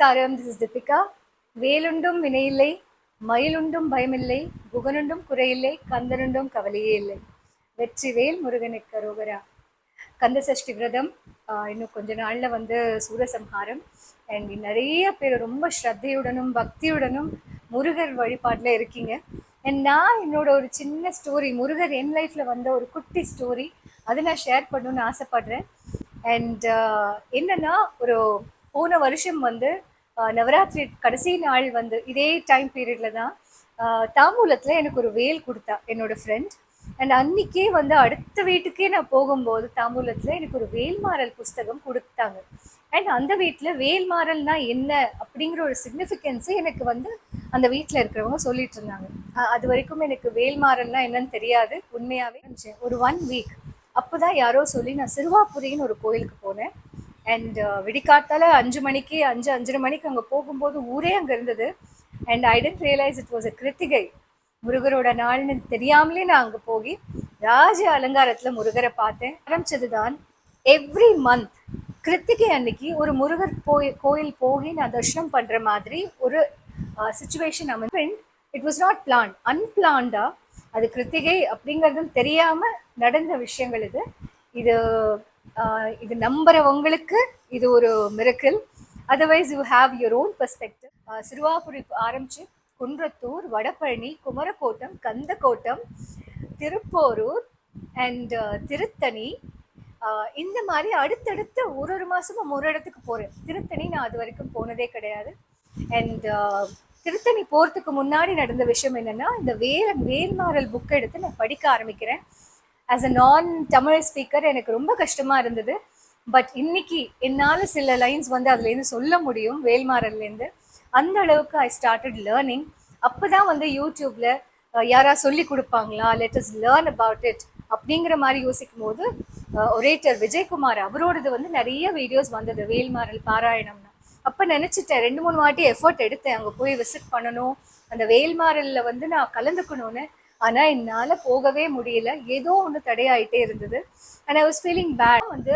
நமஸ்காரம். This is Deepika. வேலுண்டும் வினையில்லை, மயிலுண்டும் பயமில்லை, குகனுண்டும் குறையில்லை, கந்தனுண்டும் கவலையே இல்லை. வெற்றி வேல் முருகனுக்கு அரோகரா. கந்த சஷ்டி விரதம் இன்னும் கொஞ்ச நாள்ல வந்து சூரசம்ஹாரம். அண்ட் நிறைய பேர் ரொம்ப ஸ்ரத்தையுடனும் பக்தியுடனும் முருகர் வழிபாட்டில் இருக்கீங்க. அண்ட் நான் என்னோட ஒரு சின்ன ஸ்டோரி, முருகர் என் லைஃப்ல வந்த ஒரு குட்டி ஸ்டோரி, அதை நான் ஷேர் பண்ணணும்னு ஆசைப்படுறேன். அண்ட் என்னன்னா, ஒரு போன வருஷம் வந்து நவராத்திரி கடைசி நாள் வந்து இதே டைம் பீரியட்ல தான் தாம்பூலத்தில் எனக்கு ஒரு வேல் கொடுத்தா என்னோட ஃப்ரெண்ட். அண்ட் அன்னைக்கே வந்து அடுத்த வீட்டுக்கே நான் போகும்போது தாம்பூலத்தில் எனக்கு ஒரு வேல்மாறல் புஸ்தகம் கொடுத்தாங்க. அண்ட் அந்த வீட்டில் வேல்மாறல்னா என்ன அப்படிங்கிற ஒரு சிக்னிஃபிகன்ஸை எனக்கு வந்து அந்த வீட்டில் இருக்கிறவங்க சொல்லிட்டு இருந்தாங்க. அது வரைக்கும் எனக்கு வேல்மாறல்னா என்னன்னு தெரியாது. உண்மையாகவே ஒரு 1 வீக் அப்போதான் யாரோ சொல்லி நான் சிறுவாபுரின்னு ஒரு கோயிலுக்கு போனேன். அண்ட் விடிக்காத்தால 5:30 மணிக்கு அங்கே போகும்போது ஊரே அங்கே இருந்தது. And I didn't realise it was a Kiruthigai, முருகரோட நாள்னு தெரியாமலே நான் அங்கே போய் ராஜ அலங்காரத்தில் முருகரை பார்த்தேன். ஆரம்பிச்சதுதான் எவ்ரி மந்த் கிருத்திகை அன்னைக்கு ஒரு முருகர் கோயில் போய் நான் தர்ஷனம் பண்ணுற மாதிரி ஒரு சுச்சுவேஷன் அமைந்து. இட் வாஸ் நாட் பிளான், அன்பிளான்டா. அது கிருத்திகை அப்படிங்கிறது தெரியாமல் நடந்த விஷயங்கள் இது. இது நம்புறவங்களுக்கு இது ஒரு miracle. Otherwise you have your own perspective. Siruvapuri ஆரம்பிச்சு குன்றத்தூர், வடபழனி, குமரக்கோட்டம், கந்தக்கோட்டம், திருப்போரூர் அண்ட் திருத்தணி, இந்த மாதிரி அடுத்தடுத்து ஒரு மாசமும் ஒரு இடத்துக்கு போறேன். திருத்தணி நான் அது வரைக்கும் போனதே கிடையாது. அண்ட் திருத்தணி போறதுக்கு முன்னாடி நடந்த விஷயம் என்னன்னா, இந்த வேல்மாறல் புக் எடுத்து நான் படிக்க ஆரம்பிக்கிறேன். ஆஸ் அ நான் தமிழ் ஸ்பீக்கர் எனக்கு ரொம்ப கஷ்டமாக இருந்தது. பட் இன்னைக்கு என்னால் சில லைன்ஸ் வந்து அதுலேருந்து சொல்ல முடியும் வேல்மாறல்லேருந்து. அந்த அளவுக்கு ஐ ஸ்டார்டட் லேர்னிங். அப்போ தான் வந்து யூடியூப்பில் யாரா சொல்லி கொடுப்பாங்களா, let us learn about it அப்படிங்கிற மாதிரி யோசிக்கும் போது ஒரேட்டர் விஜயகுமார் அவரோடது வந்து நிறைய வீடியோஸ் வந்தது வேல்மாறல் பாராயணம்னு. அப்போ நினச்சிட்டேன், 2-3 வாட்டி எஃபர்ட் எடுத்தேன் அங்கே போய் விசிட் பண்ணணும், அந்த வேல்மாறலில் வந்து நான் கலந்துக்கணும்னு. ஆனால் என்னால் போகவே முடியல, ஏதோ ஒன்று தடையாயிட்டே இருந்தது. And I was feeling bad. வந்து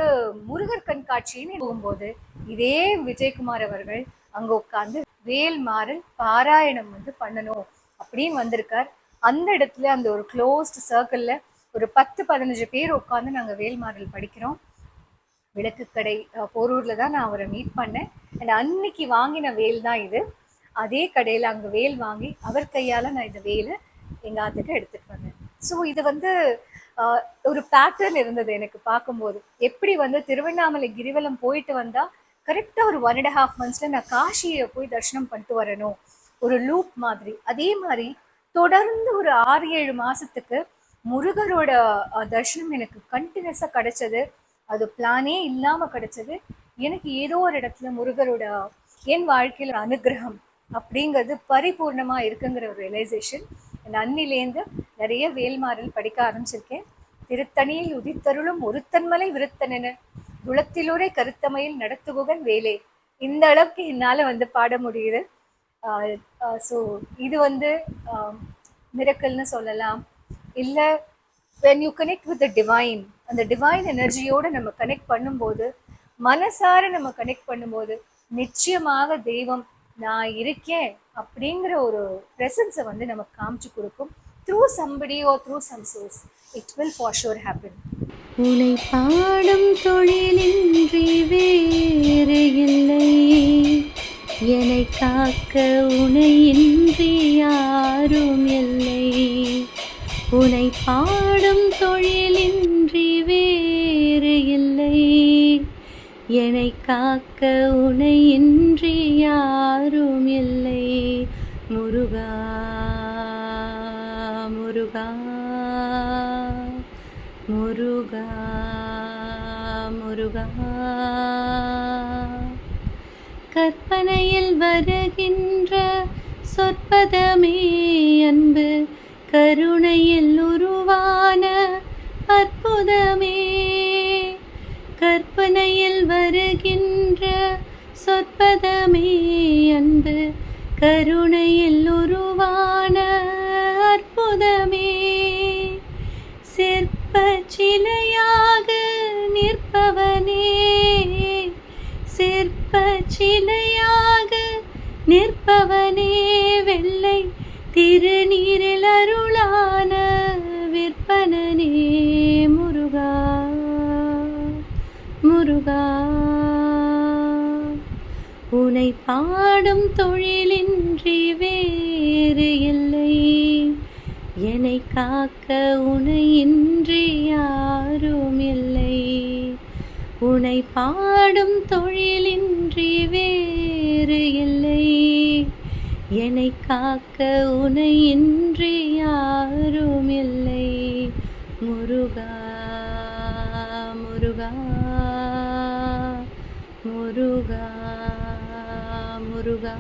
முருகர் கண்காட்சின்னு போகும்போது இதே விஜயகுமார் அவர்கள் அங்கே உட்காந்து வேல்மாறல் பாராயணம் வந்து பண்ணணும் அப்படின்னு வந்திருக்கார். அந்த இடத்துல அந்த ஒரு க்ளோஸ்ட் சர்க்கிளில் ஒரு 10-15 பேர் உட்காந்து நாங்கள் வேல்மாறல் படிக்கிறோம். விளக்குக்கடை போரூரில் தான் நான் அவரை மீட் பண்ணேன். அண்ட் அன்னைக்கு வாங்கின வேல் தான் இது. அதே கடையில் அங்கே வேல் வாங்கி அவர் கையால் நான் இந்த வேலை எங்கள் ஆத்துக்கு எடுத்துகிட்டு வந்தேன். ஸோ இது வந்து ஒரு பேட்டர்ன் இருந்தது எனக்கு பார்க்கும்போது. எப்படி வந்து திருவண்ணாமலை கிரிவலம் போயிட்டு வந்தால் கரெக்டாக ஒரு 1.5 months நான் காஷியை போய் தரிசனம் பண்ணிட்டு வரணும், ஒரு லூப் மாதிரி. அதே மாதிரி தொடர்ந்து ஒரு 6-7 மாதத்துக்கு முருகரோட தரிசனம் எனக்கு கண்டினியூஸாக கிடைச்சது. அது பிளானே இல்லாமல் கிடைச்சது. எனக்கு ஏதோ ஒரு இடத்துல முருகரோட என் வாழ்க்கையில் அனுகிரகம் அப்படிங்கிறது பரிபூர்ணமாக இருக்குங்கிற ஒரு ரியலைசேஷன். அன்னிலேருந்து நிறைய வேல்மாறல் படிக்க ஆரம்பிச்சிருக்கேன். திருத்தணியில் உதித்தருளும் ஒருத்தன்மலை விருத்தனென குளத்திலூரை கருத்தமையில் நடத்துகுகன் வேலே, இந்த அளவுக்கு என்னால் வந்து பாட முடியுது. ஸோ இது வந்து மிரக்கல்னு சொல்லலாம். இல்லை, when you connect with the divine, அந்த டிவைன் எனர்ஜியோடு நம்ம கனெக்ட் பண்ணும்போது, மனசார நம்ம கனெக்ட் பண்ணும்போது நிச்சயமாக தெய்வம் நான் இருக்கேன் அப்படிங்கிற ஒரு ப்ரெசன்ஸை வந்து நமக்கு காமிச்சு கொடுக்கும். Through somebody or through some source, it will for sure happen. உனை பாடும் தொழிலின்றி வேறு இல்லை, என்னை காக்க உனையின்றி யாரும் இல்லை. உனை பாடும் தொழிலின்றி வேறு இல்லை, என்னை காக்க உனையின்றி யாரும் இல்லை. முருகா முருகா முருகா முருகா. கற்பனையில் வருகின்ற சொற்பதமே அன்பு, கருணையில் உருவான அற்புதமே. கற்பனையில் வருகின்ற சொற்பதமே அன்பு, கருணையில் உருவான அற்புதமே. சிற்ப சிலையாக நிற்பவனே, சிற்ப சிலையாக உயிரில் அருளான விற்பனனே முருகா முருகா. உனை பாடும் தொழிலின்றி வேறு இல்லை, என்னை காக்க உனை இன்றி யாரும் இல்லை. உனை பாடும் தொழிலின்றி வேறு இல்லை, என்னை காக்க உனை இன்றி யாரும் இல்லை. முருகா முருகா முருகா முருகா.